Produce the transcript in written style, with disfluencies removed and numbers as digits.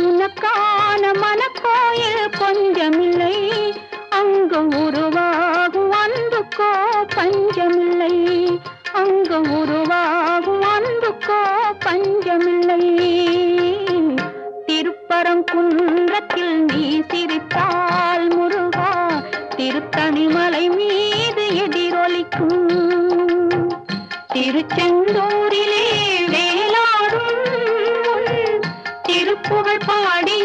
உனக்கான மனக்கோயில் கொஞ்சமில்லை, அங்கு உருவாகும் அன்புக்கோ பஞ்சமில்லை, அங்கு உருவாகும் அன்புக்கோ பஞ்சமில்லை. திருப்பரங்குன்றத்தில் நீ சிரித்தால் முருகா, திருத்தணிமலை மீது எதிரொலிக்கும். திருச்செந்தூரிலே வேலாடும் திருப்புகழ் பாடி